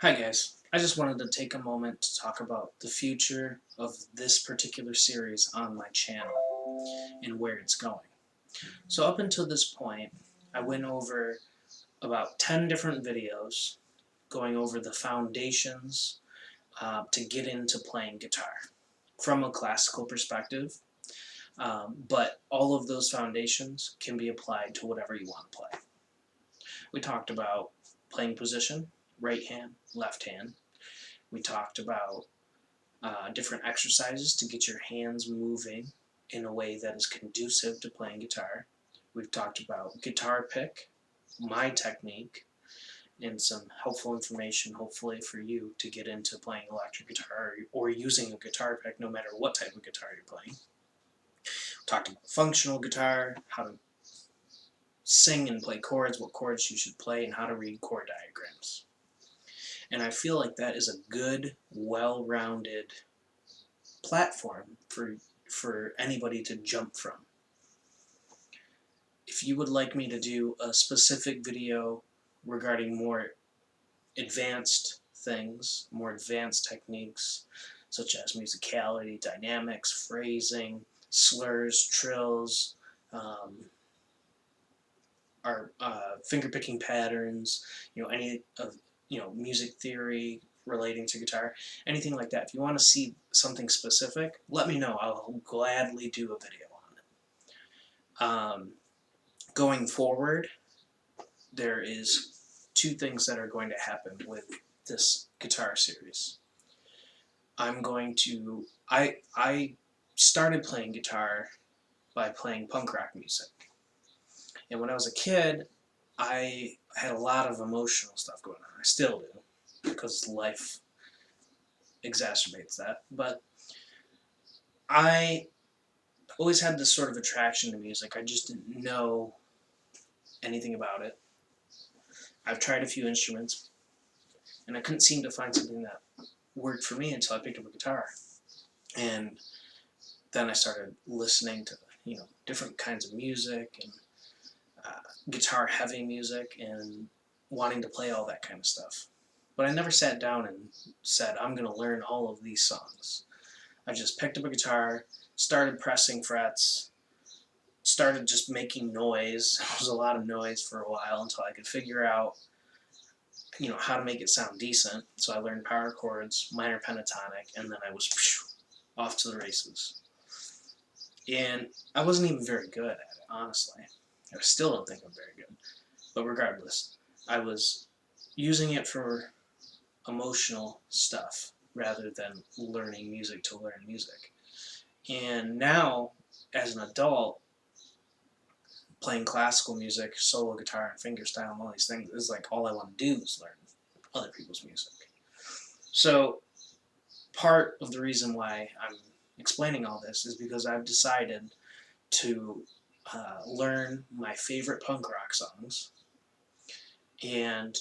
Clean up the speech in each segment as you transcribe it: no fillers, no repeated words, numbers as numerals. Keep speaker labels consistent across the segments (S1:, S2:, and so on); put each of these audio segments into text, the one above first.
S1: Hi guys, I just wanted to take a moment to talk about the future of this particular series on my channel and where it's going. So up until this point, I went over about 10 different videos going over the foundations to get into playing guitar from a classical perspective, but all of those foundations can be applied to whatever you want to play. We talked about playing position, right hand, left hand. We talked about different exercises to get your hands moving in a way that is conducive to playing guitar. We've talked about guitar pick, my technique, and some helpful information hopefully for you to get into playing electric guitar or using a guitar pick no matter what type of guitar you're playing. We talked about functional guitar, how to sing and play chords, what chords you should play, and how to read chord diagrams. And I feel like that is a good, well-rounded platform for anybody to jump from. If you would like me to do a specific video regarding more advanced things, more advanced techniques, such as musicality, dynamics, phrasing, slurs, trills, our finger picking patterns, any of music theory relating to guitar, anything like that. If you want to see something specific, let me know. I'll gladly do a video on it. Going forward, there is two things that are going to happen with this guitar series. I started playing guitar by playing punk rock music. And when I was a kid, I had a lot of emotional stuff going on. I still do, because life exacerbates that. But I always had this sort of attraction to music. I just didn't know anything about it. I've tried a few instruments, and I couldn't seem to find something that worked for me until I picked up a guitar. And then I started listening to different kinds of music and guitar heavy music and wanting to play all that kind of stuff. But I never sat down and said, I'm going to learn all of these songs. I just picked up a guitar, started pressing frets, started just making noise. There was a lot of noise for a while until I could figure out how to make it sound decent. So I learned power chords, minor pentatonic, and then I was off to the races. And I wasn't even very good at it, honestly. I still don't think I'm very good. But regardless, I was using it for emotional stuff rather than learning music to learn music. And now, as an adult, playing classical music, solo guitar, and fingerstyle, and all these things is like all I want to do is learn other people's music. So, part of the reason why I'm explaining all this is because I've decided to learn my favorite punk rock songs and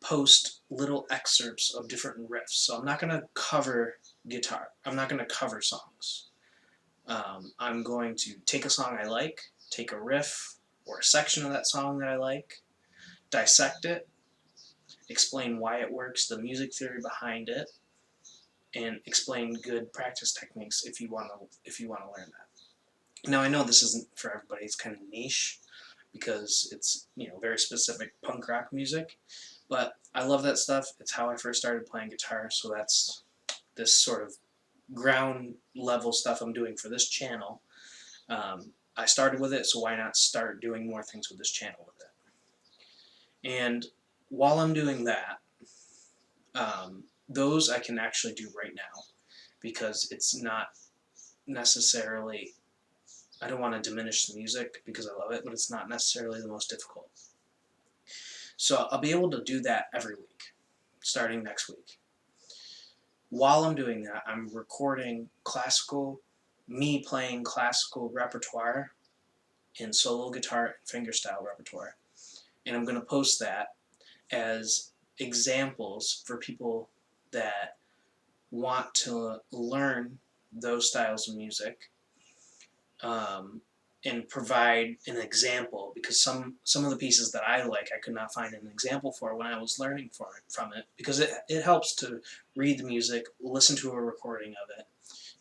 S1: post little excerpts of different riffs. So I'm not going to cover guitar. I'm not going to cover songs. I'm going to take a song I like, take a riff or a section of that song that I like, dissect it, explain why it works, the music theory behind it, and explain good practice techniques if you want to learn that. Now I know this isn't for everybody. It's kind of niche because it's very specific punk rock music, but I love that stuff. It's how I first started playing guitar, so that's this sort of ground level stuff I'm doing for this channel. I started with it, so why not start doing more things with this channel with it? And while I'm doing that, those I can actually do right now because it's not necessarily, I don't want to diminish the music because I love it, but it's not necessarily the most difficult. So I'll be able to do that every week, starting next week. While I'm doing that, I'm recording me playing classical repertoire in solo guitar and fingerstyle repertoire. And I'm going to post that as examples for people that want to learn those styles of music and provide an example, because some of the pieces that I like I could not find an example for when I was learning from it, because it helps to read the music, listen to a recording of it,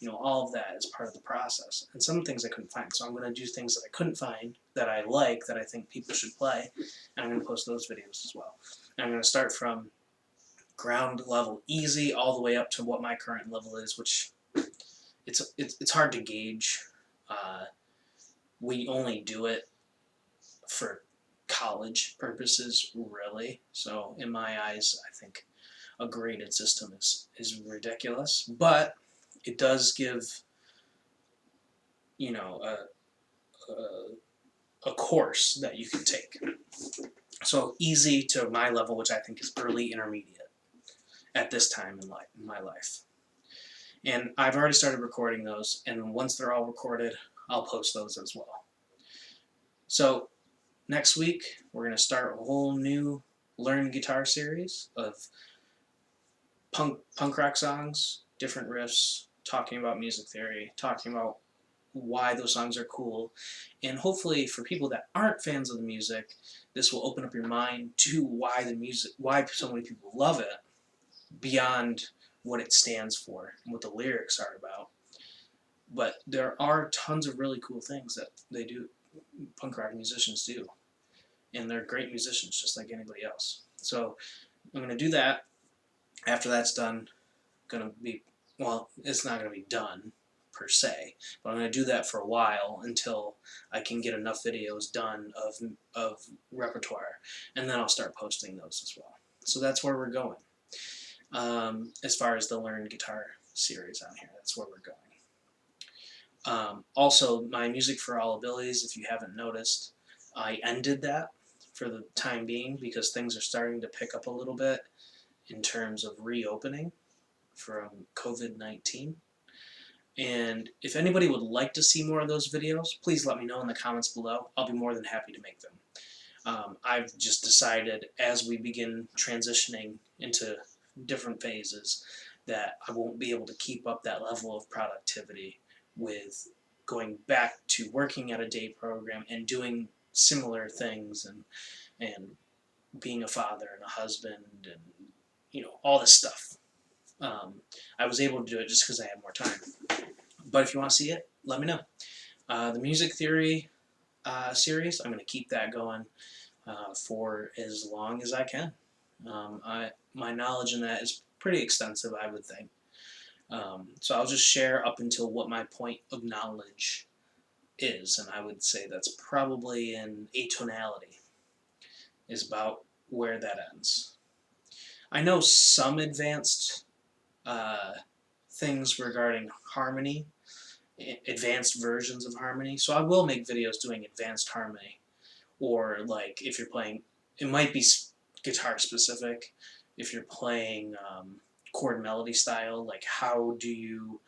S1: all of that is part of the process. And some things I couldn't find, so I'm going to do things that I couldn't find that I like, that I think people should play, and I'm going to post those videos as well. And I'm going to start from ground level easy all the way up to what my current level is, which it's hard to gauge. We only do it for college purposes, really. So in my eyes, I think a graded system is ridiculous, but it does give a course that you can take. So easy to my level, which I think is early intermediate at this time in my life. And I've already started recording those, and once they're all recorded, I'll post those as well. So next week, we're going to start a whole new Learn Guitar series of punk rock songs, different riffs, talking about music theory, talking about why those songs are cool, and hopefully for people that aren't fans of the music, this will open up your mind to why so many people love it, beyond what it stands for and what the lyrics are about. But there are tons of really cool things that punk rock musicians do, and they're great musicians just like anybody else. So I'm going to do that. After that's done, it's not going to be done per se, but I'm going to do that for a while until I can get enough videos done of repertoire, and then I'll start posting those as well. So that's where we're going. As far as the Learn Guitar series on here, that's where we're going. Also, my Music for All Abilities, if you haven't noticed, I ended that for the time being because things are starting to pick up a little bit in terms of reopening from COVID-19. And if anybody would like to see more of those videos, please let me know in the comments below. I'll be more than happy to make them. I've just decided, as we begin transitioning into different phases, that I won't be able to keep up that level of productivity with going back to working at a day program and doing similar things and being a father and a husband and all this stuff. I was able to do it just because I had more time. But if you want to see it, let me know. The music theory series, I'm going to keep that going for as long as I can. My knowledge in that is pretty extensive, I would think. So I'll just share up until what my point of knowledge is, and I would say that's probably in atonality, is about where that ends. I know some advanced things regarding harmony, advanced versions of harmony, so I will make videos doing advanced harmony, or like if you're playing, it might be guitar specific, if you're playing chord melody style, like how do you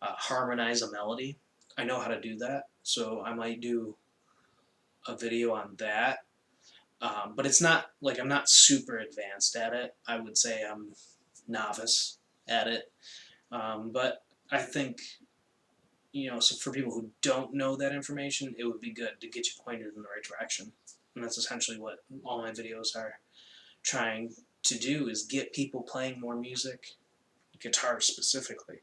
S1: harmonize a melody. I know how to do that, so I might do a video on that, but it's not like I'm not super advanced at it. I would say I'm novice at it, but I think so for people who don't know that information, it would be good to get you pointed in the right direction. And that's essentially what all my videos are trying to do, is get people playing more music, guitar specifically,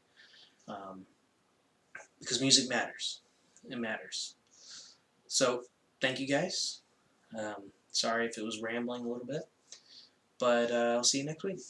S1: because music matters. It matters. So thank you guys. Sorry if it was rambling a little bit, but I'll see you next week.